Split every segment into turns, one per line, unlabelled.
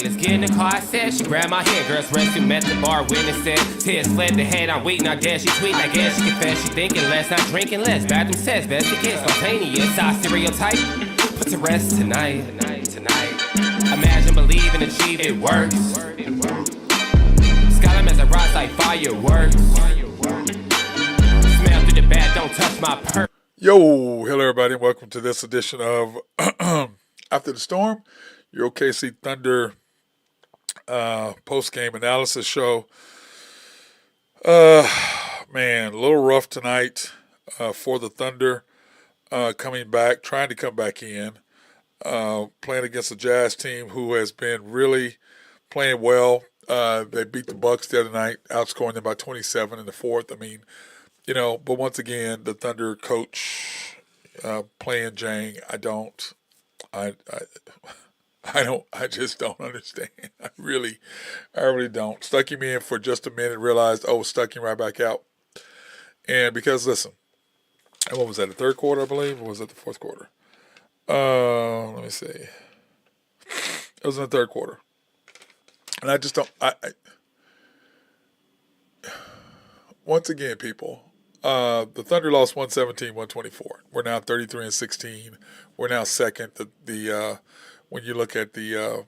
Let's get in the car, I said. She grabbed my hand. Girls rescue met the bar. Witness said, tears fled the head. I'm weak, not dead. She tweet, I guess she confessed. She thinking less, not drinking less. Bathroom says, best it gets. Spontaneous, I stereotype. Put to rest tonight. Imagine, believe, and achieve. It works. Skyline as I rise like fireworks. Smell through the bad, don't touch my perk.
Yo, hello everybody, and welcome to this edition of After the Storm, your OKC Thunder post-game analysis show. Man, a little rough tonight for the Thunder coming back, trying to come back in, playing against a Jazz team who has been really playing well. They beat the Bucks the other night, outscoring them by 27 in the fourth. I mean, you know, but once again, the Thunder coach playing Jang, I just don't understand. I really don't. Stuck him in for just a minute, realized, stuck him right back out. And because, listen, what was that, the third quarter, I believe, or was it the fourth quarter? Let me see. It was in the third quarter. And I just don't, once again, people, the Thunder lost 117-124. We're now 33-16. We're now second. When you look at the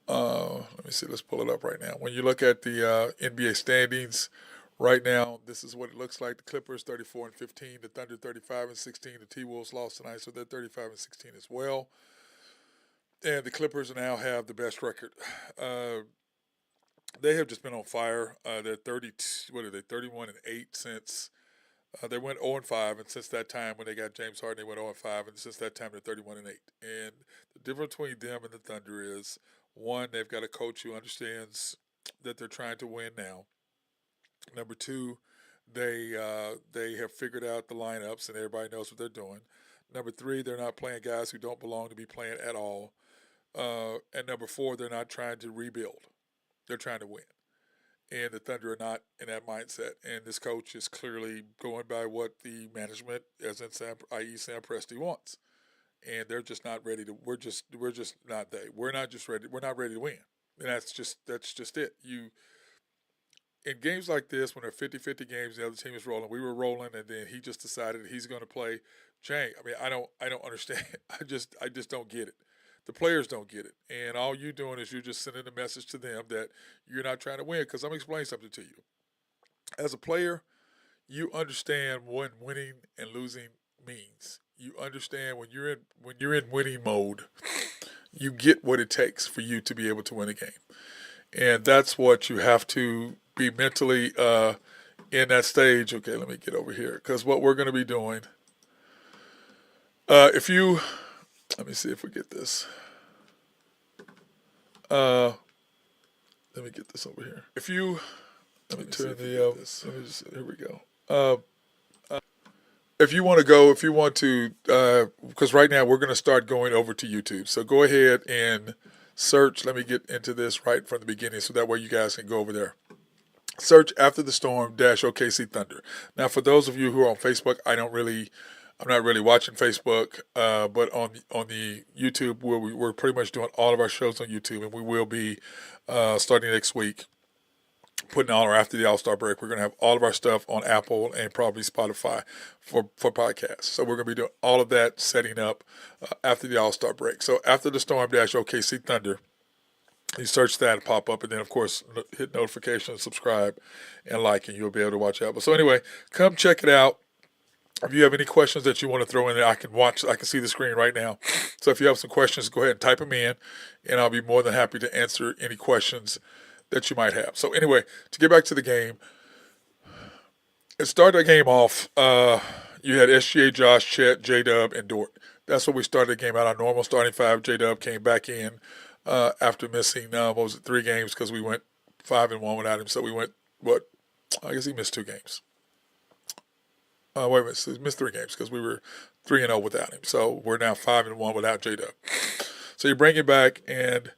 let me see, let's pull it up right now. When you look at the NBA standings right now, this is what it looks like. The Clippers 34-15, the Thunder 35-16. The T-Wolves lost tonight, so they're 35-16 as well. And the Clippers now have the best record. They have just been on fire. They're 31-8 since. They went 0-5, and since that time, when they got James Harden, they went 0-5, and since that time, they're 31-8. And the difference between them and the Thunder is, one, they've got a coach who understands that they're trying to win now. Number two, they have figured out the lineups, and everybody knows what they're doing. Number three, they're not playing guys who don't belong to be playing at all. And number four, they're not trying to rebuild. They're trying to win. And the Thunder are not in that mindset. And this coach is clearly going by what the management, as in i.e. Sam Presti, wants. And they're just not ready to. We're just not they. We're not just ready. We're not ready to win. And that's just it. In games like this, when they're 50-50 games, the other team is rolling. We were rolling, and then he just decided he's going to play Jang. I mean, I don't understand. I just don't get it. The players don't get it. And all you're doing is you're just sending a message to them that you're not trying to win. Because I'm going to explain something to you. As a player, you understand what winning and losing means. You understand when you're in winning mode, you get what it takes for you to be able to win a game. And that's what you have to be mentally in that stage. Okay, let me get over here. Because what we're going to be doing, let me see if we get this. Let me get this over here. Let me turn the, here we go. If you want to, because right now we're going to start going over to YouTube. So go ahead and search. Let me get into this right from the beginning so that way you guys can go over there. Search After the Storm -OKC Thunder. Now, for those of you who are on Facebook, I'm not really watching Facebook, but on the YouTube, we're pretty much doing all of our shows on YouTube, and we will be starting next week, putting all our after the All-Star break. We're going to have all of our stuff on Apple and probably Spotify for podcasts. So we're going to be doing all of that, setting up after the All-Star break. So After the Storm -OKC Thunder. You search that and pop up, and then, of course, hit notifications, subscribe, and like, and you'll be able to watch Apple. So anyway, come check it out. If you have any questions that you want to throw in there, I can see the screen right now. So if you have some questions, go ahead and type them in, and I'll be more than happy to answer any questions that you might have. So anyway, to get back to the game, it started the game off. You had SGA, Josh, Chet, J-Dub, and Dort. That's what we started the game out. Our normal starting five. J-Dub came back in after missing, 3 games, because we went 5-1 without him. So we went, I guess he missed 2 games. Wait a minute, he missed 3 games because we were 3-0 without him. So we're now 5-1 without J-Dub. So you bring him back, and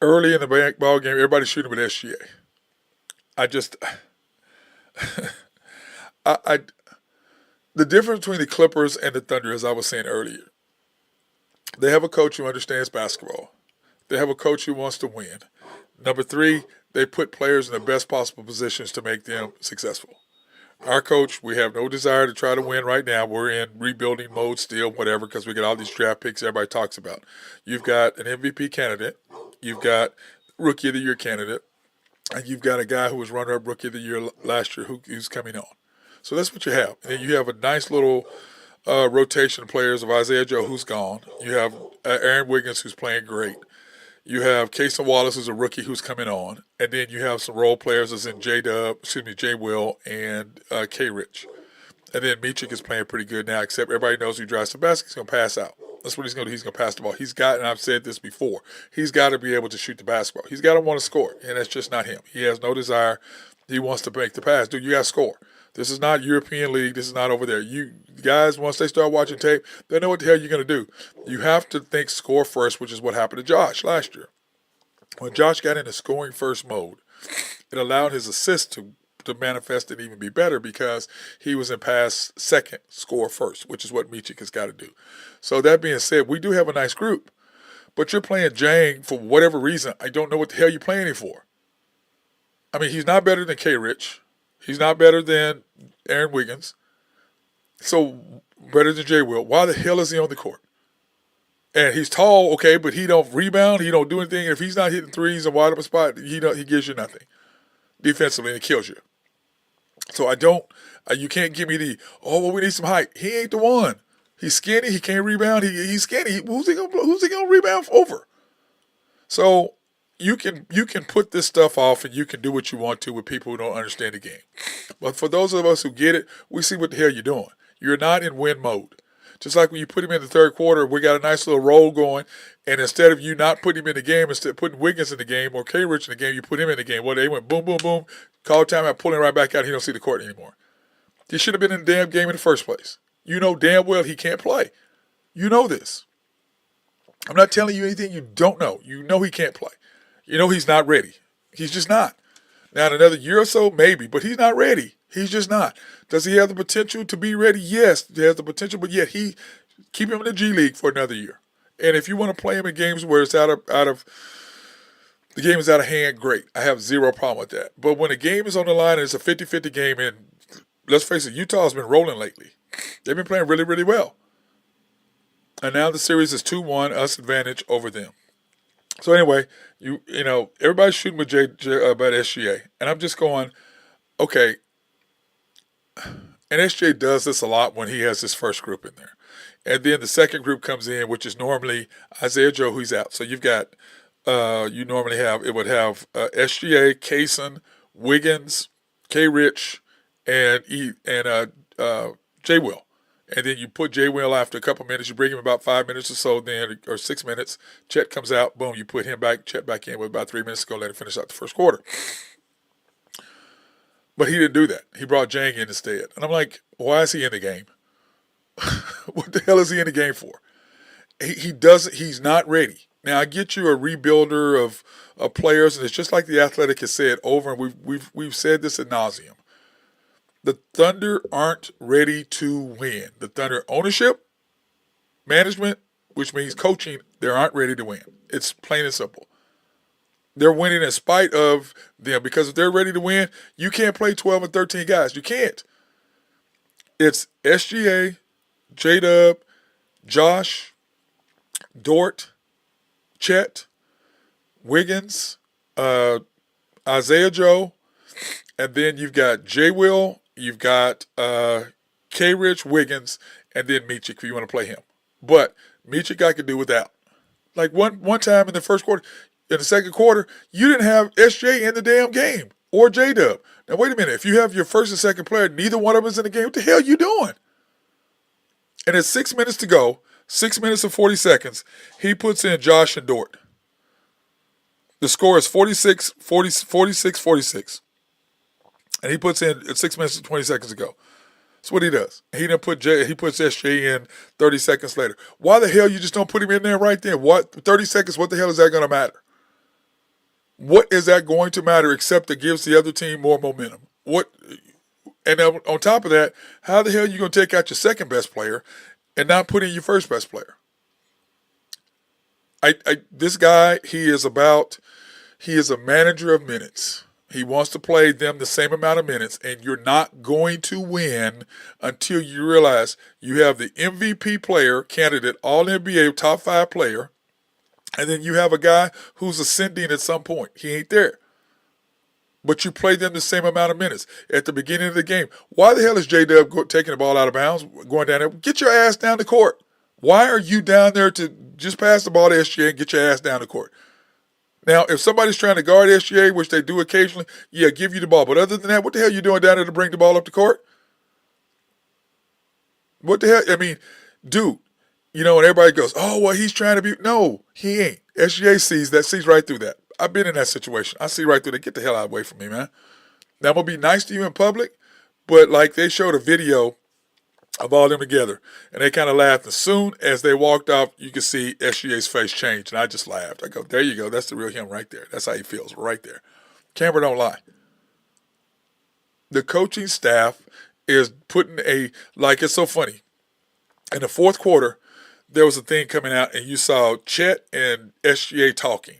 early in the ball game, everybody's shooting with SGA. The difference between the Clippers and the Thunder, as I was saying earlier, they have a coach who understands basketball. they have a coach who wants to win. Number three, they put players in the best possible positions to make them successful. Our coach, we have no desire to try to win right now. We're in rebuilding mode still, whatever, because we got all these draft picks everybody talks about. You've got an MVP candidate. You've got Rookie of the Year candidate. And you've got a guy who was runner-up Rookie of the Year last year who's coming on. So that's what you have. And then you have a nice little rotation of players of Isaiah Joe, who's gone. You have Aaron Wiggins, who's playing great. You have Casey Wallace, who's a rookie, who's coming on. And then you have some role players as in J Will, and K. Rich. And then Meechik is playing pretty good now, except everybody knows he drives the basket. He's going to pass out. That's what he's going to do. He's going to pass the ball. He's got, and I've said this before, he's got to be able to shoot the basketball. He's got to want to score, and that's just not him. He has no desire. He wants to make the pass. Dude, you got to score. This is not European League. This is not over there. You guys, once they start watching tape, they know what the hell you're going to do. You have to think score first, which is what happened to Josh last year. When Josh got into scoring first mode, it allowed his assist to manifest and even be better because he was in pass second, score first, which is what Meechik has got to do. So that being said, we do have a nice group, but you're playing Jang for whatever reason. I don't know what the hell you're playing him for. I mean, he's not better than K. Rich. He's not better than Aaron Wiggins. So better than J. Will. Why the hell is he on the court? And he's tall, okay, but he don't rebound. He don't do anything. And if he's not hitting threes and wide open spot, he gives you nothing defensively, and it kills you. So you can't give me we need some height. He ain't the one. He's skinny. He can't rebound. He's skinny. Who's he gonna rebound over? So you can put this stuff off and you can do what you want to with people who don't understand the game. But for those of us who get it, we see what the hell you're doing. You're not in win mode. Just like when you put him in the third quarter, we got a nice little roll going, and instead of you not putting him in the game, instead of putting Wiggins in the game or K. Rich in the game, you put him in the game. Well, they went boom, boom, boom, call timeout, pulling right back out. He don't see the court anymore. He should have been in the damn game in the first place. You know damn well he can't play. You know this. I'm not telling you anything you don't know. You know he can't play. You know he's not ready. He's just not. Now, in another year or so, maybe, but he's not ready. He's just not. Does he have the potential to be ready? Yes, he has the potential, but yet keep him in the G League for another year. And if you want to play him in games where it's the game is out of hand, great. I have zero problem with that. But when a game is on the line and it's a 50-50 game, and let's face it, Utah's been rolling lately. They've been playing really, really well. And now the series is 2-1, us advantage over them. So anyway, you know, everybody's shooting with about SGA. And I'm just going, okay. And SGA does this a lot when he has his first group in there. And then the second group comes in, which is normally Isaiah Joe, who's out. So you've got, you normally have, it would have SGA, Kaysen, Wiggins, K. Rich, and J. Will. And then you put J. Will after a couple minutes. You bring him about 5 minutes or so, then or 6 minutes. Chet comes out. Boom, you put him back. Chet back in with about 3 minutes to go. Let him finish out the first quarter. But he didn't do that. He brought Jang in instead. And I'm like, why is he in the game? What the hell is he in the game for? He's not ready. Now, I get you a rebuilder of players, and it's just like the Athletic has said over, and we've said this ad nauseum. The Thunder aren't ready to win. The Thunder ownership, management, which means coaching, they aren't ready to win. It's plain and simple. They're winning in spite of them, because if they're ready to win, you can't play 12 and 13 guys. You can't. It's SGA, J-Dub, Josh, Dort, Chet, Wiggins, Isaiah Joe, and then you've got J. Will, you've got K. Rich, Wiggins, and then Meechik if you want to play him. But Meechik I could do without. Like one time in the first quarter, in the second quarter, you didn't have SJ in the damn game or J-Dub. Now, wait a minute. If you have your first and second player, neither one of us in the game, what the hell are you doing? And it's 6 minutes to go, 6 minutes and 40 seconds. He puts in Josh and Dort. The score is 46-46. And he puts in 6 minutes and 20 seconds to go. That's what he does. He puts SJ in 30 seconds later. Why the hell you just don't put him in there right then? What 30 seconds, what the hell is that going to matter? What is that going to matter except it gives the other team more momentum? And on top of that, how the hell are you going to take out your second best player and not put in your first best player? This guy, he is a manager of minutes. He wants to play them the same amount of minutes, and you're not going to win until you realize you have the MVP player candidate, All NBA top 5 player, and then you have a guy who's ascending at some point. He ain't there. But you play them the same amount of minutes at the beginning of the game. Why the hell is J-Dub taking the ball out of bounds, going down there? Get your ass down the court. Why are you down there to just pass the ball to SGA and get your ass down the court? Now, if somebody's trying to guard SGA, which they do occasionally, yeah, give you the ball. But other than that, what the hell are you doing down there to bring the ball up the court? What the hell? I mean, dude, and everybody goes, oh, well, he's trying to be. No, he ain't. SGA sees right through that. I've been in that situation. I see right through that. Get the hell out away from me, man. Now, I'm going to be nice to you in public, but like they showed a video of all them together, and they kind of laughed. As soon as they walked off, you could see SGA's face change, and I just laughed. I go, there you go. That's the real him right there. That's how he feels right there. Camera don't lie. The coaching staff is putting it's so funny. In the fourth quarter, there was a thing coming out, and you saw Chet and SGA talking.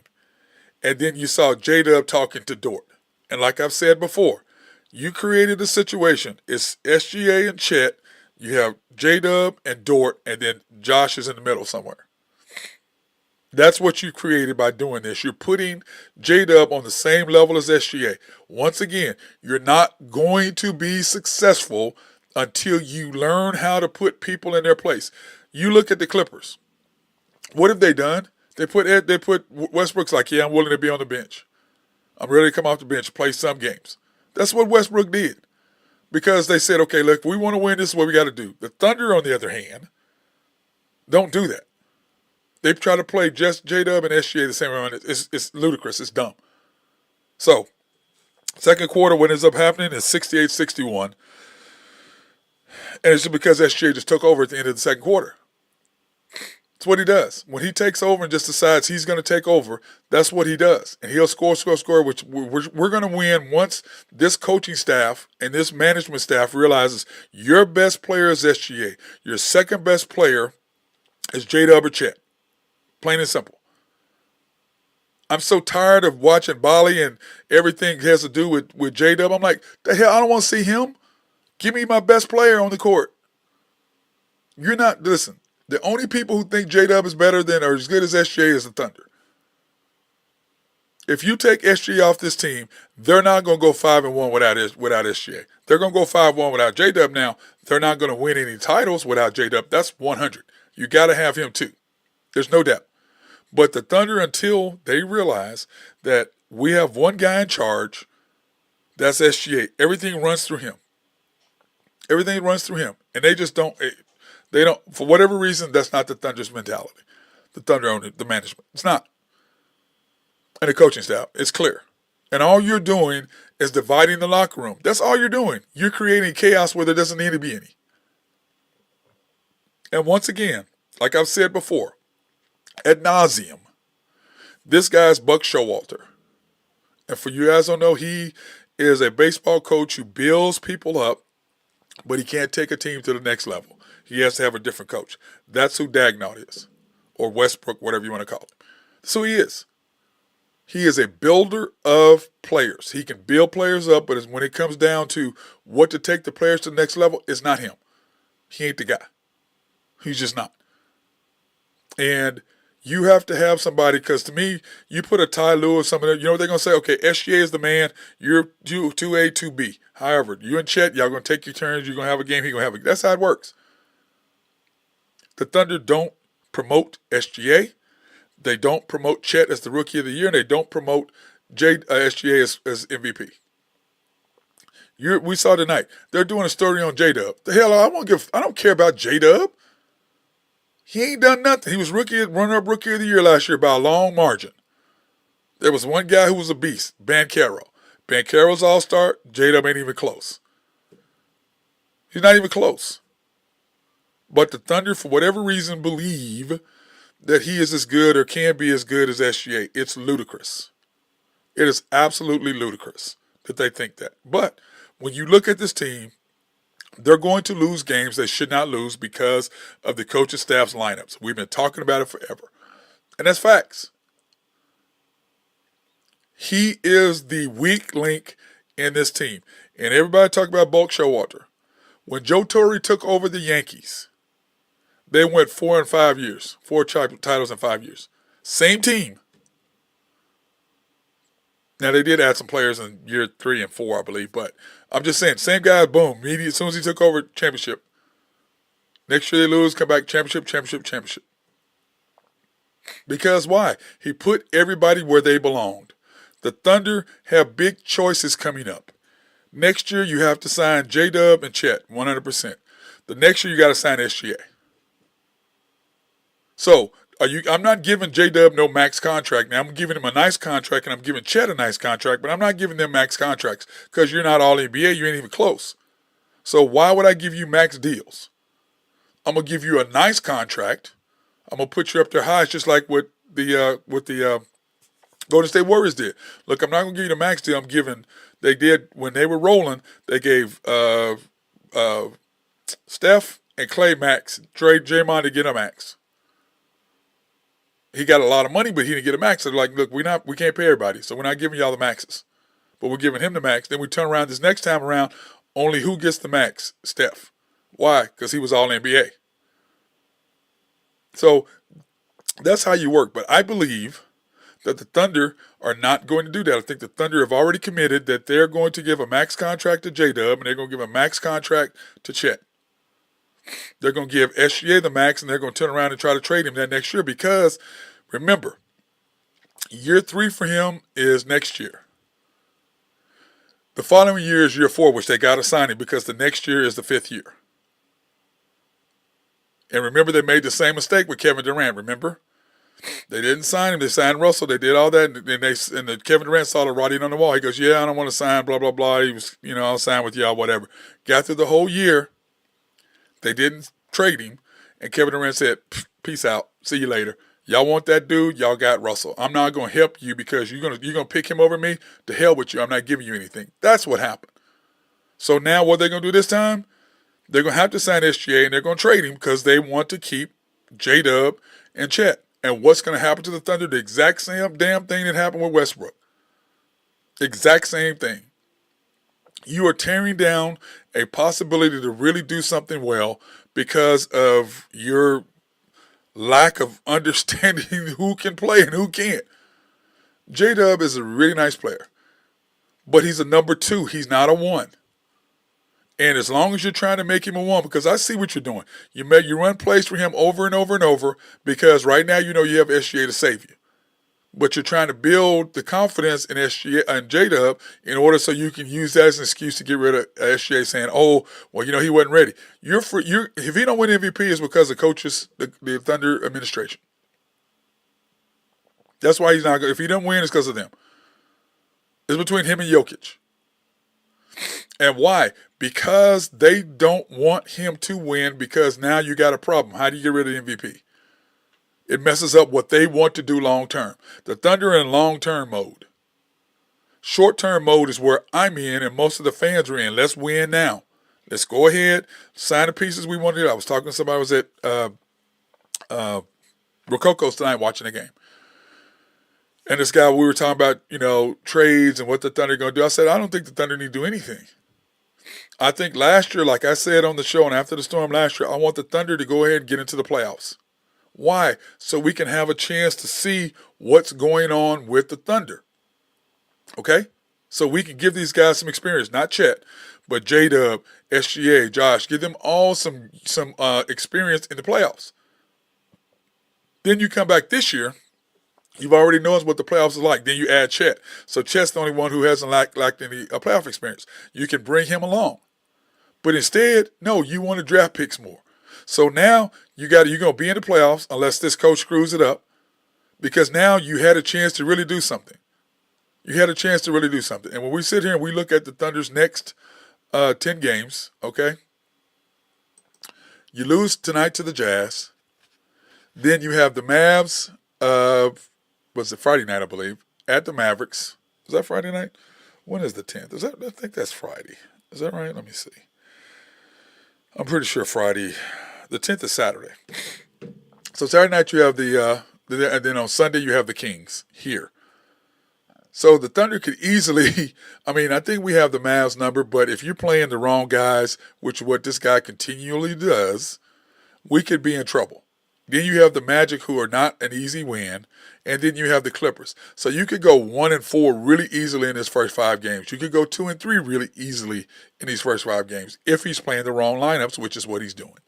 And then you saw J-Dub talking to Dort. And like I've said before, you created a situation. It's SGA and Chet. You have J-Dub and Dort, and then Josh is in the middle somewhere. That's what you created by doing this. You're putting J-Dub on the same level as SGA. Once again, you're not going to be successful until you learn how to put people in their place. You look at the Clippers. What have they done? They put Westbrook's like, yeah, I'm willing to be on the bench. I'm ready to come off the bench and play some games. That's what Westbrook did. Because they said, okay, look, we want to win. This is what we got to do. The Thunder, on the other hand, don't do that. They try to play just J-Dub and SGA the same amount. It's ludicrous. It's dumb. So, second quarter, what ends up happening is 68-61. And it's just because SGA just took over at the end of the second quarter. That's what he does. When he takes over and just decides he's going to take over, that's what he does. And he'll score, which we're going to win once this coaching staff and this management staff realizes your best player is SGA. Your second best player is J-Dub or Chet. Plain and simple. I'm so tired of watching Bali and everything has to do with J-Dub. I'm like, the hell, I don't want to see him. Give me my best player on the court. You're not, listen. The only people who think J-Dub is better than or as good as SGA is the Thunder. If you take SGA off this team, they're not going to go 5-1 without SGA. They're going to go 5-1 without J-Dub. Now, they're not going to win any titles without J-Dub. That's 100. You got to have him too. There's no doubt. But the Thunder, until they realize that we have one guy in charge, that's SGA. Everything runs through him. Everything runs through him. And they just don't. They don't, for whatever reason, that's not the Thunder's mentality. The Thunder own it, the management. It's not. And the coaching staff. It's clear. And all you're doing is dividing the locker room. That's all you're doing. You're creating chaos where there doesn't need to be any. And once again, like I've said before, ad nauseum, this guy's Buck Showalter. And for you guys who don't know, he is a baseball coach who builds people up, but he can't take a team to the next level. He has to have a different coach. That's who Dagnall is, or Westbrook, whatever you want to call him. That's who he is. He is a builder of players. He can build players up, but when it comes down to what to take the players to the next level, it's not him. He ain't the guy. He's just not. And you have to have somebody, because to me, you put a Ty Lue or something, you know what they're going to say? Okay, SGA is the man. You're 2A, 2B. However, you and Chet, y'all going to take your turns. You're going to have a game. He's going to have a game. That's how it works. The Thunder don't promote SGA. They don't promote Chet as the Rookie of the Year, and they don't promote SGA as MVP. We saw tonight they're doing a story on J-Dub. The hell, I don't care about J-Dub. He ain't done nothing. He was runner-up Rookie of the Year last year by a long margin. There was one guy who was a beast, Banchero. Banchero's all-star. J-Dub ain't even close. He's not even close. But the Thunder, for whatever reason, believe that he is as good or can be as good as SGA. It's ludicrous. It is absolutely ludicrous that they think that. But when you look at this team, they're going to lose games they should not lose because of the coaching staff's lineups. We've been talking about it forever. And that's facts. He is the weak link in this team. And everybody talk about Bulk Showalter. When Joe Torre took over the Yankees, they went 4 in 5 years. 4 titles in 5 years. Same team. Now, they did add some players in year 3 and 4, I believe. But I'm just saying, same guy, boom. As soon as he took over, championship. Next year they lose, come back, championship. Because why? He put everybody where they belonged. The Thunder have big choices coming up. Next year you have to sign J-Dub and Chet, 100%. The next year you got to sign SGA. So I'm not giving J-Dub no max contract. Now I'm giving him a nice contract and I'm giving Chet a nice contract, but I'm not giving them max contracts because you're not all NBA. You ain't even close. So why would I give you max deals? I'm going to give you a nice contract. I'm going to put you up there high, just like what the Golden State Warriors did. Look, I'm not going to give you the max deal. They did, when they were rolling, they gave Steph and Clay max, trade Draymond to get a max. He got a lot of money, but he didn't get a max. So they're like, look, we can't pay everybody, so we're not giving y'all the maxes. But we're giving him the max. Then we turn around this next time around, only who gets the max? Steph. Why? Because he was all NBA. So that's how you work. But I believe that the Thunder are not going to do that. I think the Thunder have already committed that they're going to give a max contract to J-Dub and they're going to give a max contract to Chet. They're going to give SGA the max and they're going to turn around and try to trade him that next year because, remember, year 3 for him is next year. The following year is year 4, which they got to sign him because the next year is the 5th year. And remember, they made the same mistake with Kevin Durant, remember? They didn't sign him. They signed Russell. They did all that. And Kevin Durant saw the writing on the wall. He goes, yeah, I don't want to sign, blah, blah, blah. He was, I'll sign with y'all, whatever. Got through the whole year. They didn't trade him. And Kevin Durant said, peace out. See you later. Y'all want that dude? Y'all got Russell. I'm not going to help you because you're gonna pick him over me. To hell with you. I'm not giving you anything. That's what happened. So now what they're going to do this time? They're going to have to sign SGA and they're going to trade him because they want to keep J-Dub and Chet. And what's going to happen to the Thunder? The exact same damn thing that happened with Westbrook. Exact same thing. You are tearing down a possibility to really do something well because of your lack of understanding who can play and who can't. J-Dub is a really nice player, but he's a number 2. He's not a 1. And as long as you're trying to make him a 1, because I see what you're doing. You run plays for him over and over and over because right now you have SGA to save you. But you're trying to build the confidence in SGA and J-Dub in order so you can use that as an excuse to get rid of SGA saying, oh, well, he wasn't ready. If he don't win MVP, it's because of coaches, the Thunder administration. That's why he's not good. If he doesn't win, it's because of them. It's between him and Jokic. And why? Because they don't want him to win because now you got a problem. How do you get rid of the MVP? It messes up what they want to do long term. The Thunder are in long-term mode. Short-term mode is where I'm in and most of the fans are in. Let's win now. Let's go ahead, sign the pieces we want to do. I was talking to somebody who was at Rococo's tonight watching the game. And this guy, we were talking about, trades and what the Thunder are going to do. I said, I don't think the Thunder need to do anything. I think last year, like I said on the show and after the storm last year, I want the Thunder to go ahead and get into the playoffs. Why? So we can have a chance to see what's going on with the Thunder. Okay? So we can give these guys some experience, not Chet, but J-Dub, SGA, Josh, give them all some experience in the playoffs. Then you come back this year, you've already known what the playoffs are like. Then you add Chet. So Chet's the only one who hasn't lacked any playoff experience. You can bring him along. But instead, no, you want to draft picks more. So now you're going to be in the playoffs unless this coach screws it up because now you had a chance to really do something. You had a chance to really do something. And when we sit here and we look at the Thunder's next 10 games, okay, you lose tonight to the Jazz. Then you have the Mavs, was it Friday night, I believe, at the Mavericks. Is that Friday night? When is the 10th? I think that's Friday. Is that right? Let me see. I'm pretty sure Friday. The 10th is Saturday. So Saturday night you have the And then on Sunday you have the Kings here. So the Thunder could easily, I mean, I think we have the Mavs number, but if you're playing the wrong guys, which is what this guy continually does, we could be in trouble. Then you have the Magic, who are not an easy win, and then you have the Clippers. So you could go 1-4 really easily in his first 5 games. You could go 2-3 really easily in these first 5 games if he's playing the wrong lineups, which is what he's doing.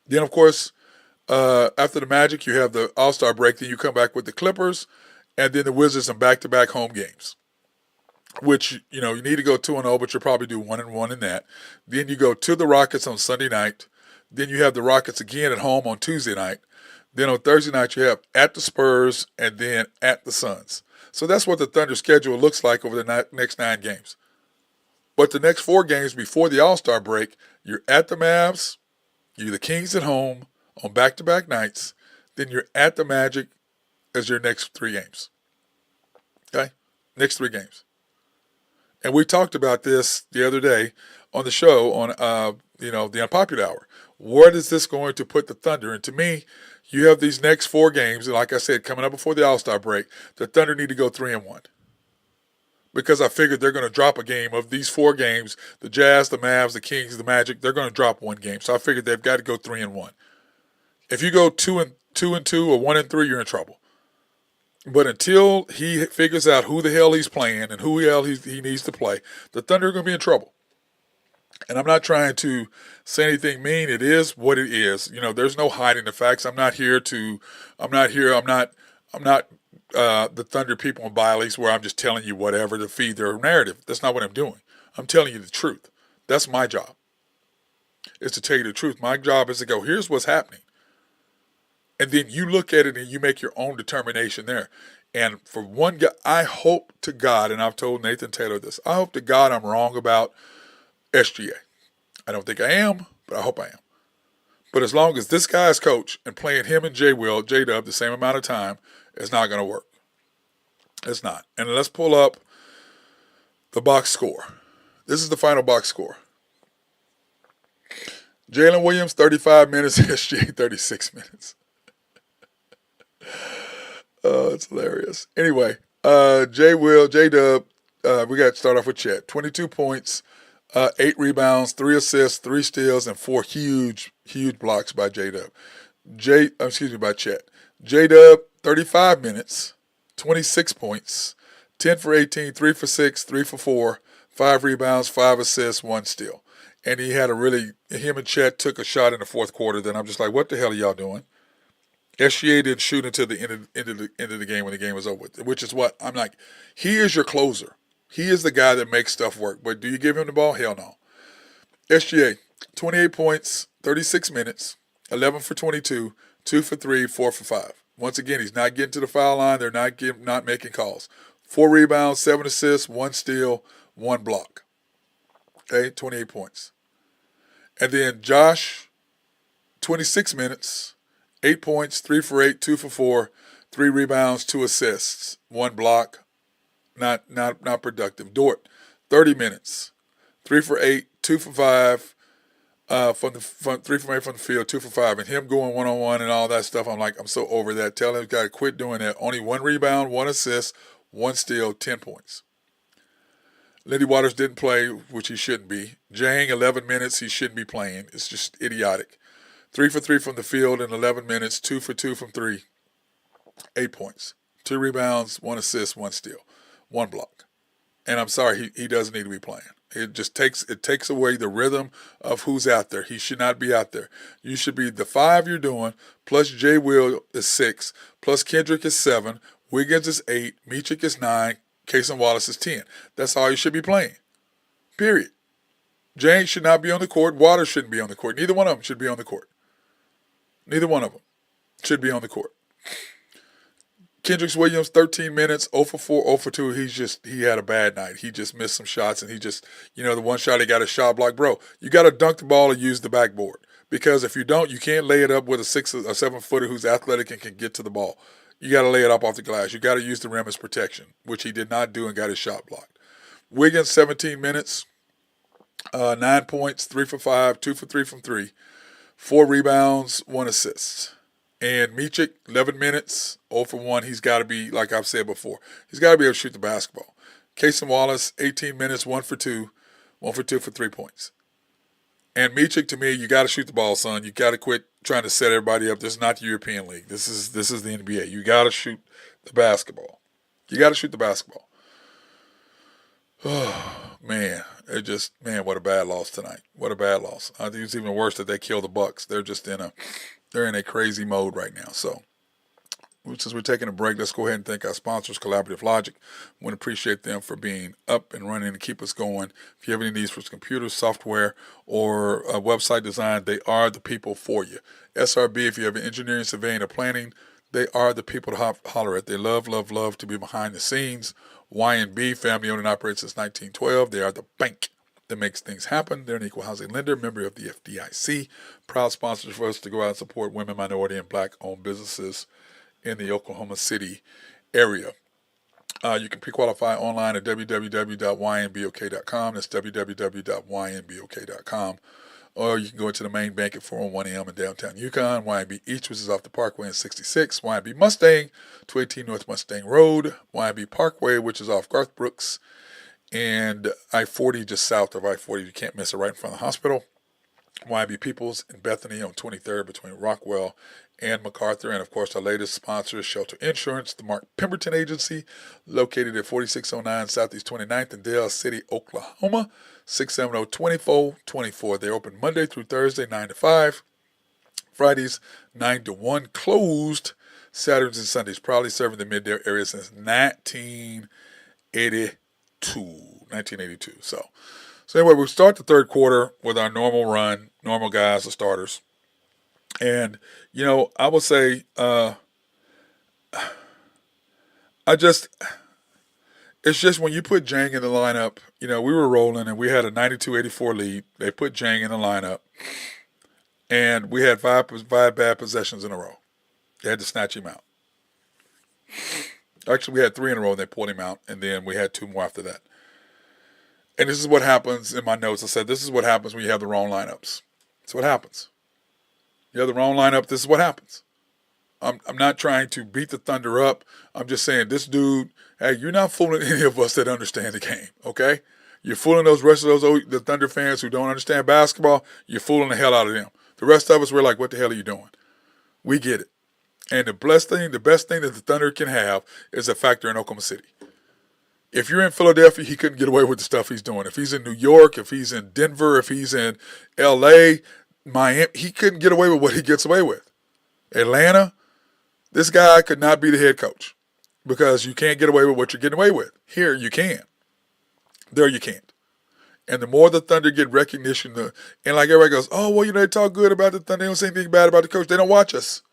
Then, of course, after the Magic, you have the All-Star break. Then you come back with the Clippers, and then the Wizards in back-to-back home games, which, you need to go 2-0, but you'll probably do 1-1 in that. Then you go to the Rockets on Sunday night. Then you have the Rockets again at home on Tuesday night. Then on Thursday night, you have at the Spurs and then at the Suns. So that's what the Thunder schedule looks like over the next 9 games. But the next 4 games before the All-Star break, you're at the Mavs, you're the Kings at home on back-to-back nights, then you're at the Magic as your next 3 games. Okay? Next 3 games. And we talked about this the other day on the show on, the Unpopular Hour. What is this going to put the Thunder? And to me, you have these next 4 games, and like I said, coming up before the All-Star break, the Thunder need to go 3-1. Because I figured they're going to drop a game of these 4 games, the Jazz, the Mavs, the Kings, the Magic, they're going to drop 1 game. So I figured they've got to go 3-1. If you go 2-2 or 1-3, you're in trouble. But until he figures out who the hell he's playing and who the hell he needs to play, the Thunder are going to be in trouble. And I'm not trying to say anything mean. It is what it is. There's no hiding the facts. I'm not the Thunder people in Bileys where I'm just telling you whatever to feed their narrative. That's not what I'm doing. I'm telling you the truth. That's my job, is to tell you the truth. My job is to go, here's what's happening. And then you look at it and you make your own determination there. And for one guy, I hope to God, and I've told Nathan Taylor this, I hope to God I'm wrong about SGA. I don't think I am, but I hope I am. But as long as this guy's coach and playing him and J-Dub the same amount of time, it's not going to work. It's not. And let's pull up the box score. This is the final box score. Jalen Williams, 35 minutes. SGA, 36 minutes. Oh, it's hilarious. Anyway, J-Dub, we got to start off with Chet. 22 points, 8 rebounds, 3 assists, 3 steals, and 4 huge blocks by J-Dub. By Chet. J-Dub, 35 minutes, 26 points, 10 for 18, 3 for 6, 3 for 4, 5 rebounds, 5 assists, 1 steal. And him and Chet took a shot in the fourth quarter. Then I'm just like, what the hell are y'all doing? SGA didn't shoot until the end of the game when the game was over with, which is what I'm like. He is your closer. He is the guy that makes stuff work. But do you give him the ball? Hell no. SGA, 28 points, 36 minutes, 11 for 22, 2 for 3, 4 for 5. Once again, he's not getting to the foul line. They're not making calls. 4 rebounds, 7 assists, 1 steal, 1 block. Okay, 28 points. And then Josh, 26 minutes, 8 points, 3 for 8, 2 for 4, 3 rebounds, 2 assists, 1 block. Not productive. Dort, 30 minutes, 3 for 8, 2 for 5, 3 from 8 from the field, 2 for 5, and him going 1-on-1 and all that stuff. I'm like, I'm so over that. Tell him he's got to quit doing that. Only 1 rebound, 1 assist, 1 steal, 10 points. Lindy Waters didn't play, which he shouldn't be. Jang, 11 minutes, he shouldn't be playing. It's just idiotic. 3 for 3 from the field in 11 minutes, 2 for 2 from 3, 8 points. 2 rebounds, 1 assist, 1 steal, 1 block. And I'm sorry, he doesn't need to be playing. It just takes away the rhythm of who's out there. He should not be out there. You should be the 5 you're doing, plus Jay Will is 6, plus Kendrick is 7, Wiggins is 8, Meachik is 9, Cason Wallace is 10. That's all you should be playing. Period. James should not be on the court. Waters shouldn't be on the court. Neither one of them should be on the court. Neither one of them should be on the court. Kendrick Williams, 13 minutes, 0 for 4, 0 for 2. He had a bad night. He just missed some shots, and the one shot he got a shot block. Bro, you got to dunk the ball and use the backboard. Because if you don't, you can't lay it up with a 6 or 7 footer who's athletic and can get to the ball. You got to lay it up off the glass. You got to use the rim as protection, which he did not do and got his shot blocked. Wiggins, 17 minutes, 9 points, 3 for 5, 2 for 3 from 3, 4 rebounds, 1 assist. And Micic, 11 minutes, 0 for 1. He's got to be, like I've said before, he's got to be able to shoot the basketball. Casey Wallace, 18 minutes, 1 for 2, 1 for 2 for 3 points. And Micic, to me, you got to shoot the ball, son. You got to quit trying to set everybody up. This is not the European League. This is the NBA. You got to shoot the basketball. You got to shoot the basketball. Oh, man. What a bad loss tonight. What a bad loss. I think it's even worse that they killed the Bucks. They're just they're in a crazy mode right now. So, since we're taking a break, let's go ahead and thank our sponsors, Collaborative Logic. We want to appreciate them for being up and running and keep us going. If you have any needs for computers, software, or website design, they are the people for you. SRB, if you have engineering, surveying, or planning, they are the people to holler at. They love to be behind the scenes. Y&B, family owned and operated since 1912. They are the bank that makes things happen. They're an equal housing lender, member of the FDIC. Proud sponsors for us to go out and support women, minority, and black-owned businesses in the Oklahoma City area. You can pre-qualify online at www.ynbok.com. That's www.ynbok.com. Or you can go into the main bank at 401 AM in downtown Yukon. YNB East, which is off the Parkway in 66. YNB Mustang, 218 North Mustang Road. YNB Parkway, which is off Garth Brooks. And I-40 just south of I-40. You can't miss it, right in front of the hospital. YNB Peoples in Bethany on 23rd between Rockwell and MacArthur. And, of course, our latest sponsor is Shelter Insurance, the Mark Pemberton Agency, located at 4609 Southeast 29th in Dale City, Oklahoma, 670-2424. They're open Monday through Thursday, 9 to 5. Fridays, 9 to 1. Closed Saturdays and Sundays. Proudly serving the Mid-Dale area since 1982. So anyway, we start the third quarter with our normal run, normal guys, the starters. And, I will say, it's just when you put Jang in the lineup, we were rolling and we had a 92-84 lead. They put Jang in the lineup and we had five bad possessions in a row. They had to snatch him out. Actually, we had 3 in a row and they pulled him out, and then we had 2 more after that. And this is what happens in my notes. I said, this is what happens when you have the wrong lineups. That's what happens. You have the wrong lineup, this is what happens. I'm not trying to beat the Thunder up. I'm just saying, this dude, hey, you're not fooling any of us that understand the game, okay? You're fooling the rest of the Thunder fans who don't understand basketball. You're fooling the hell out of them. The rest of us, we're like, what the hell are you doing? We get it. And the best thing that the Thunder can have is a factor in Oklahoma City. If you're in Philadelphia, he couldn't get away with the stuff he's doing. If he's in New York, if he's in Denver, if he's in L.A., Miami, he couldn't get away with what he gets away with. Atlanta, this guy could not be the head coach because you can't get away with what you're getting away with. Here, you can. There, you can't. And the more the Thunder get recognition, and like everybody goes, oh, well, they talk good about the Thunder. They don't say anything bad about the coach. They don't watch us.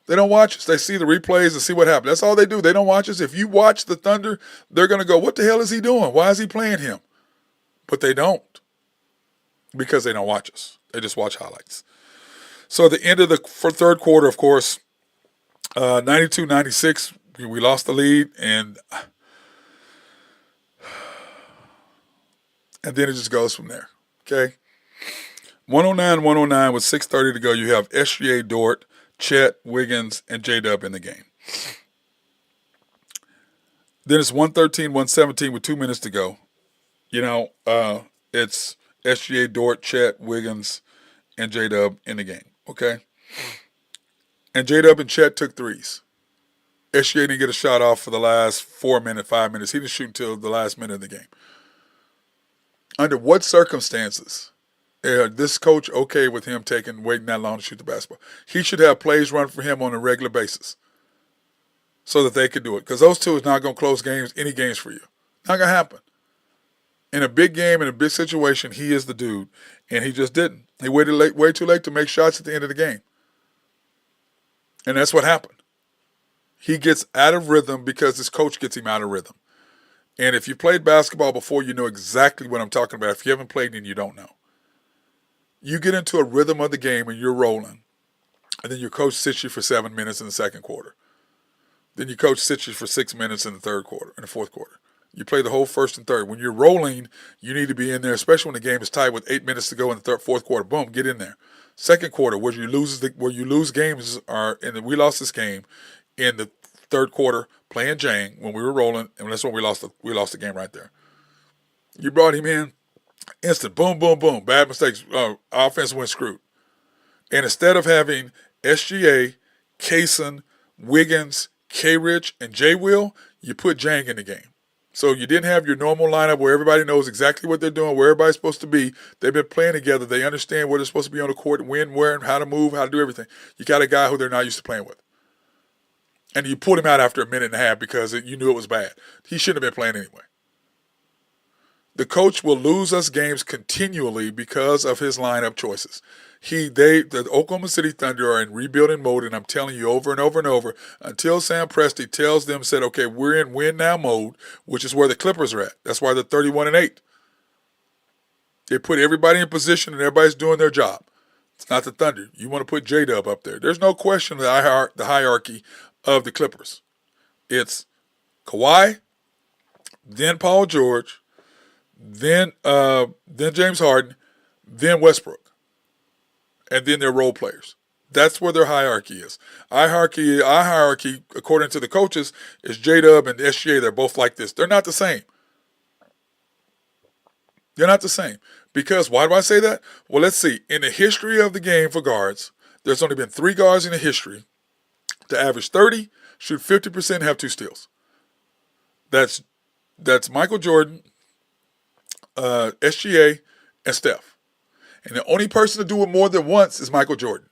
They don't watch us. They see the replays and see what happened. That's all they do. They don't watch us. If you watch the Thunder, they're going to go, what the hell is he doing? Why is he playing him? But they don't, because they don't watch us. They just watch highlights. So at the end of the third quarter, of course, 92-96, we lost the lead, and then it just goes from there, okay? 109-109 with 6:30 to go. You have SGA, Dort, Chet, Wiggins, and J-Dub in the game. Then it's 113-117 with 2 minutes to go. It's SGA, Dort, Chet, Wiggins, and J-Dub in the game, okay? And J-Dub and Chet took threes. SGA didn't get a shot off for the last 5 minutes. He didn't shoot until the last minute of the game. Under what circumstances this coach okay with him waiting that long to shoot the basketball? He should have plays run for him on a regular basis so that they could do it. Because those two is not going to close any games for you. Not going to happen. In a big game, in a big situation, he is the dude. And he just didn't. He waited way too late to make shots at the end of the game. And that's what happened. He gets out of rhythm because his coach gets him out of rhythm. And if you played basketball before, you know exactly what I'm talking about. If you haven't played, then you don't know. You get into a rhythm of the game and you're rolling. And then your coach sits you for 7 minutes in the second quarter. Then your coach sits you for 6 minutes in the fourth quarter. You play the whole first and third. When you're rolling, you need to be in there, especially when the game is tied with 8 minutes to go in the fourth quarter. Boom, get in there. Second quarter, where you lose games are, and we lost this game in the third quarter playing Jang when we were rolling, and that's when we lost the game right there. You brought him in, instant boom, boom, boom, bad mistakes, offense went screwed. And instead of having SGA, Kaysen, Wiggins, K-Rich, and J. Will, you put Jang in the game. So you didn't have your normal lineup where everybody knows exactly what they're doing, where everybody's supposed to be. They've been playing together. They understand where they're supposed to be on the court, when, where, and how to move, how to do everything. You got a guy who they're not used to playing with. And you pulled him out after a minute and a half because you knew it was bad. He shouldn't have been playing anyway. The coach will lose us games continually because of his lineup choices. The Oklahoma City Thunder are in rebuilding mode, and I'm telling you over and over and over, until Sam Presti tells them, said, okay, we're in win now mode, which is where the Clippers are at. That's why they're 31-8. They put everybody in position and everybody's doing their job. It's not the Thunder. You want to put J-Dub up there. There's no question the hierarchy of the Clippers. It's Kawhi, then Paul George, then James Harden, then Westbrook. And then their role players. That's where their hierarchy is. Our hierarchy, according to the coaches, is J-Dub and SGA. They're both like this. They're not the same. They're not the same. Because, why do I say that? Well, let's see. In the history of the game for guards, there's only been 3 guards in the history to average 30, shoot 50%, and have 2 steals. That's Michael Jordan, SGA, and Steph. And the only person to do it more than once is Michael Jordan.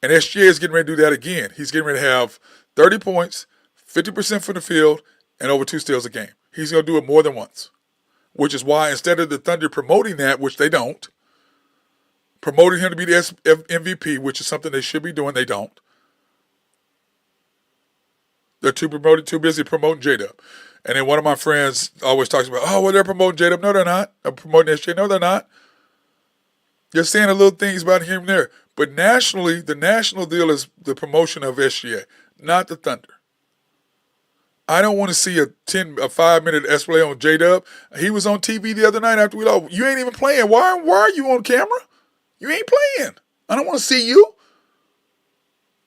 And SGA is getting ready to do that again. He's getting ready to have 30 points, 50% from the field, and over 2 steals a game. He's going to do it more than once. Which is why instead of the Thunder promoting that, which they don't, promoting him to be the MVP, which is something they should be doing, they don't. They're too busy promoting J-Dub. And then one of my friends always talks about, oh, well, they're promoting J-Dub. No, they're not. They're promoting SGA. No, they're not. They're saying a little things about him there. But nationally, the national deal is the promotion of SGA, not the Thunder. I don't want to see a 5-minute display on J-Dub. He was on TV the other night after we lost. You ain't even playing. Why are you on camera? You ain't playing. I don't want to see you.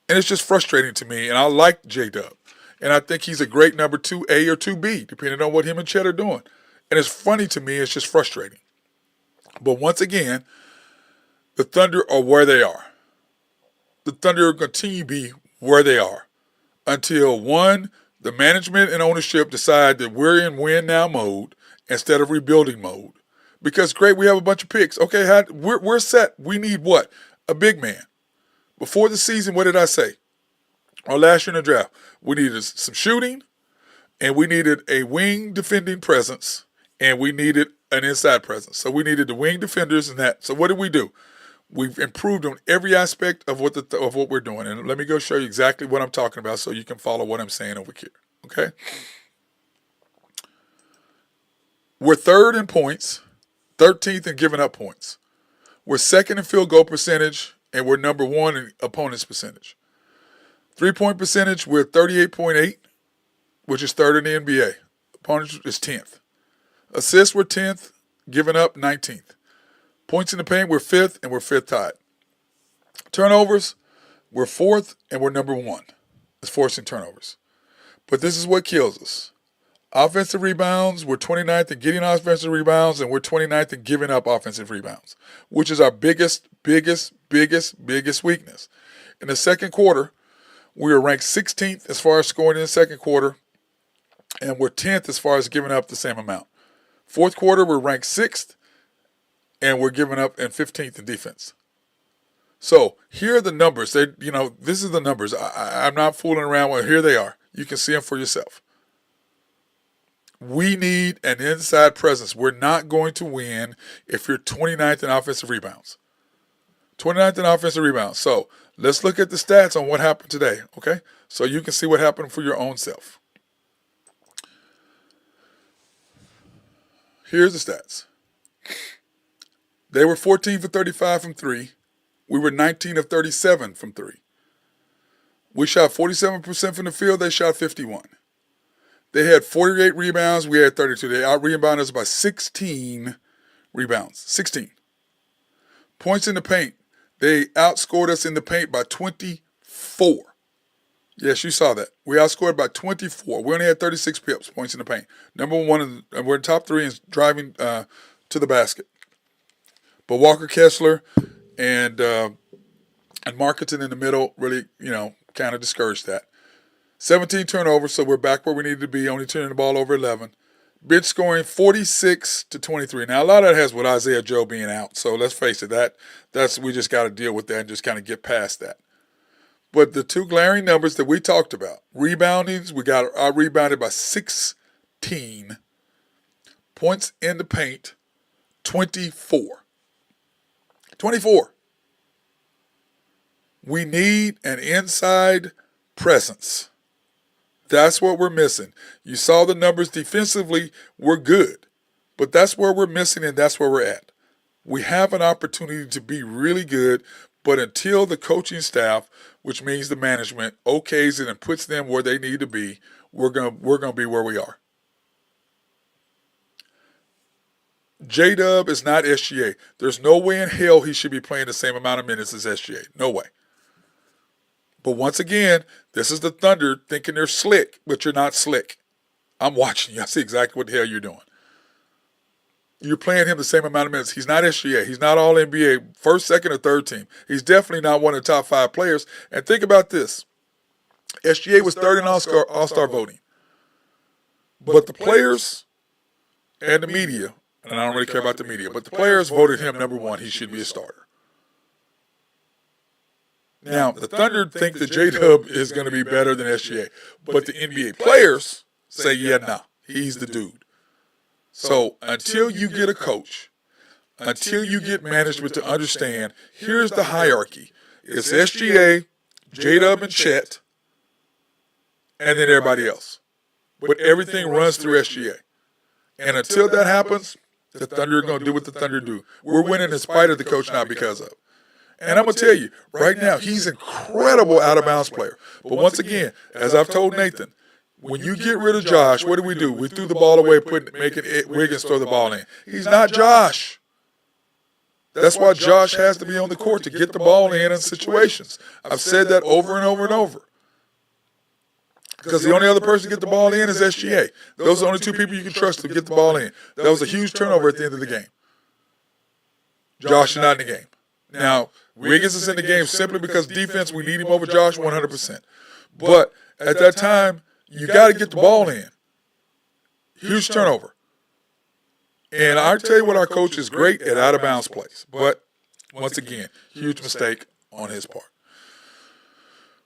And it's just frustrating to me. And I like J-Dub. And I think he's a great number 2A or 2B, depending on what him and Chet are doing. And it's funny to me. It's just frustrating. But once again, the Thunder are where they are. The Thunder will continue to be where they are until, one, the management and ownership decide that we're in win now mode instead of rebuilding mode. Because, great, we have a bunch of picks. Okay, we're set. We need what? A big man. Before the season, what did I say? Or last year in the draft, we needed some shooting, and we needed a wing defending presence, and we needed an inside presence. So we needed the wing defenders and that. So what did we do? We've improved on every aspect of what we're doing. And let me go show you exactly what I'm talking about so you can follow what I'm saying over here. Okay? We're 3rd in points, 13th in giving up points. We're 2nd in field goal percentage, and we're number 1 in opponent's percentage. 3-point percentage, we're 38.8, which is 3rd in the NBA. Opponent is 10th. Assists, we're 10th, giving up 19th. Points in the paint, we're 5th, and we're 5th tied. Turnovers, we're 4th, and we're number 1 as forcing turnovers. But this is what kills us. Offensive rebounds, we're 29th in getting offensive rebounds, and we're 29th in giving up offensive rebounds, which is our biggest weakness. In the second quarter, we were ranked 16th as far as scoring in the second quarter, and we're 10th as far as giving up the same amount. Fourth quarter, we're ranked 6th, and we're giving up in 15th in defense. So here are the numbers. This is the numbers. I'm not fooling around with. Here they are. You can see them for yourself. We need an inside presence. We're not going to win if you're 29th in offensive rebounds. 29th in offensive rebounds. So let's look at the stats on what happened today, okay? So you can see what happened for your own self. Here's the stats. They were 14 for 35 from 3. We were 19 of 37 from 3. We shot 47% from the field. They shot 51. They had 48 rebounds. We had 32. They out-rebounded us by 16 rebounds. 16. Points in the paint. They outscored us in the paint by 24. Yes, you saw that. We outscored by 24. We only had 36 points in the paint. Number one, we're in top 3 in driving to the basket. But Walker Kessler and Marketing in the middle really, kind of discouraged that. 17 turnovers, so we're back where we needed to be, only turning the ball over 11. Bench scoring 46 to 23. Now, a lot of that has with Isaiah Joe being out. So let's face it, that's we just got to deal with that and just kind of get past that. But the two glaring numbers that we talked about, reboundings, we got out-rebounded by 16. Points in the paint, 24. 24. We need an inside presence. That's what we're missing. You saw the numbers defensively, we're good. But that's where we're missing, and that's where we're at. We have an opportunity to be really good, but until the coaching staff, which means the management, okays it and puts them where they need to be, we're gonna be where we are. J-Dub is not SGA. There's no way in hell he should be playing the same amount of minutes as SGA. No way. But once again, this is the Thunder thinking they're slick, but you're not slick. I'm watching you. I see exactly what the hell you're doing. You're playing him the same amount of minutes. He's not SGA. He's not all NBA, first, second, or third team. He's definitely not one of the top 5 players. And think about this. SGA was third in All-Star voting. But the players and the media, and I don't really care about the media, but the players voted him number 1. He should be a starter. Now, the Thunder think that J-Dub is going to be better than SGA. But the NBA players say, yeah, no, he's the dude. So until you get a coach, until you get management to understand, here's the hierarchy. It's SGA, J-Dub, and Chet, and then everybody else. But everything runs through SGA. And until that happens, the Thunder are going to do what the Thunder do. We're winning in spite of the coach, not because of. And I'm going to tell you, right now, he's an incredible out-of-bounds player. But once again, as I've told Nathan, when you get rid of Josh, what do? We threw the ball away, making Wiggins throw the ball in. He's not Josh. That's why Josh has to be on the court to get the ball in situations. I've said that over and over and over. Because the only other person to get the ball in is SGA. Those are the only 2 people you can trust to get the ball in. That was a huge turnover at the end of the game. Josh is not in the game. Now, Wiggins is in the game simply because defense, we need him over Josh 100%. But at that time, you got to get the ball in. Huge turnover. And I tell you what, our coach is great at out-of-bounds plays. But, once again, huge mistake on his part.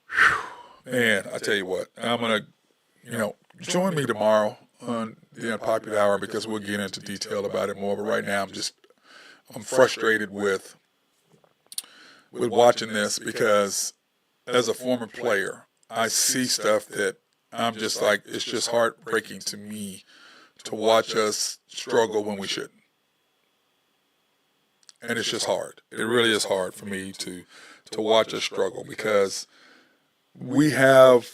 Whew. Man, I tell you what, I'm going to, join me tomorrow on the Unpopular Hour because we'll get into detail about it more. But right now, I'm frustrated with watching this because as a former player, I see stuff that I'm just like, it's just heartbreaking to me to watch us struggle when we shouldn't. And it's just hard. It really is hard for me to watch us struggle because we have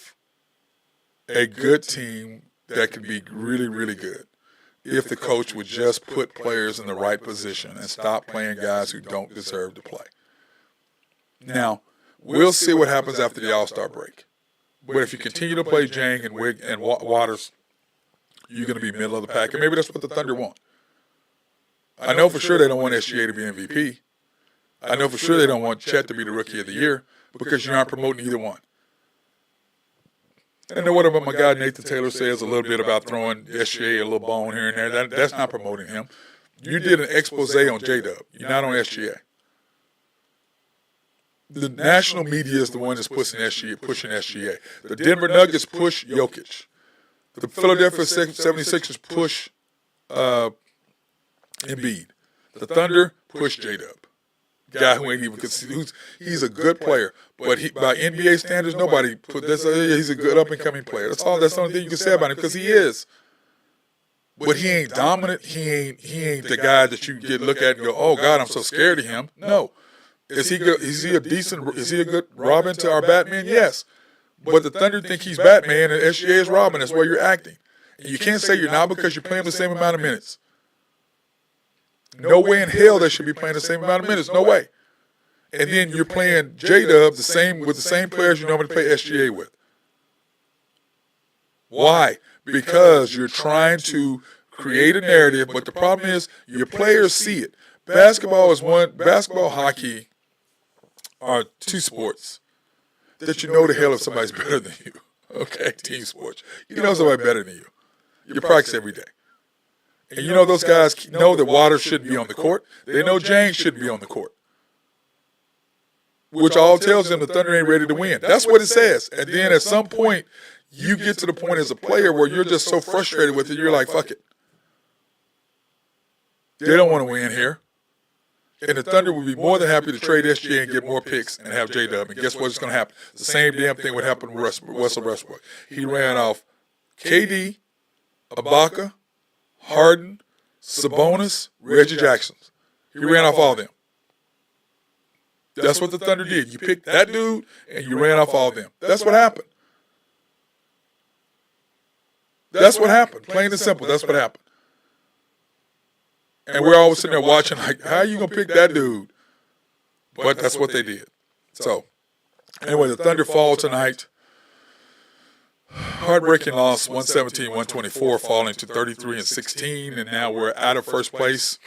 a good team that could be really, really good if the coach would just put players in the right position and stop playing guys who don't deserve to play. Now, we'll see what happens after the All-Star break. But if you continue to play Jang and Waters, you're going to be middle of the pack. And maybe that's what the Thunder want. I know for sure they don't want SGA to be MVP. I know for sure they don't want Chet to be the Rookie of the Year because you aren't promoting either one. And then whatever my guy Nathan Taylor says a little bit about throwing SGA a little bone here and there, that's not promoting him. You did an expose on J-Dub. You're not on SGA. The national media is the one that's pushing SGA. The Denver Nuggets push Jokic. The Philadelphia 76ers push Embiid. The Thunder push J-Dub. Guy who ain't even considered. He's a good player, but by NBA standards, nobody put this. He's a good up and coming player. That's the only thing you can say about him because he is. But he ain't dominant. He ain't the guy that you look at and go, oh God, I'm so scared of him. No. Is he good? Is he a good Robin to our Batman? Yes. But the Thunder think he's Batman and SGA is Robin. That's why you're acting. And you can't say you're not because you're playing the same amount of minutes. No way in hell they should be playing the same amount of minutes. No way. and then you're playing J-Dub with the same players you normally play SGA with. Why? Because you're trying to create a narrative, but the problem is your players see it. Basketball, hockey are two sports that you know the hell if somebody's better than you. Okay, team sports. You know somebody better than you. You practice every day. And you know those guys know that Waters shouldn't be on the court. They know James shouldn't be on the court. Which all tells them the Thunder ain't ready to win. That's what it says. And then at some point, you get to the point as a player where you're just so frustrated with it, you're like, fuck it. They don't want to win here. And the Thunder would be more than happy to trade SGA and get more picks and have J-Dub. And guess what's going to happen? The same damn thing would happen with Russell Westbrook. He ran off KD, Ibaka, Harden, Sabonis, Reggie Jackson. He ran off all of them. That's what the Thunder did. You picked that dude and you ran off all of them. That's what happened. That's what happened. Plain and simple. That's what happened. And we're always sitting there watching like, how are you going to pick that dude? But that's what they did. So, anyway, the Thunder fall tonight. Heartbreaking loss, 117-124, falling to 33-16, and now we're out of first place.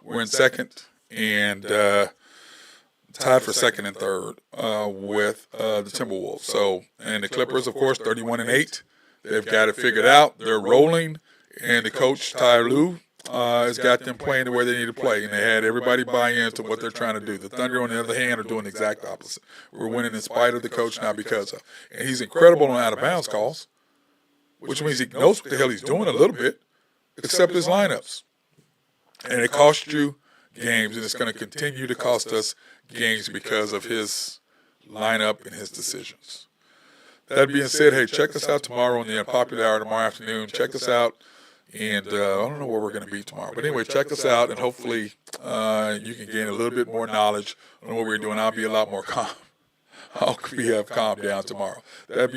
We're in second, and tied for second and third with the Timberwolves. So, and the Clippers, of course, 31-8. They've got it figured out. They're rolling, and the coach, Ty Lue, has got them playing the way they need to play, and they had everybody buy into what they're trying to do. The Thunder, on the other hand, are doing the exact opposite. We're winning in spite of the coach, not because of. And he's incredible on out-of-bounds calls, which means he knows what the hell he's doing a little bit, except his lineups. And it cost you games, and it's going to continue to cost us games because of his lineup and his decisions. That being said, hey, check us out tomorrow on the Unpopular Hour tomorrow afternoon. Check us out. And I don't know where we're going to be tomorrow. But anyway, check us out, and hopefully you can gain a little bit more knowledge on what we're doing. I'll be a lot more calm. I'll have calmed down tomorrow. That being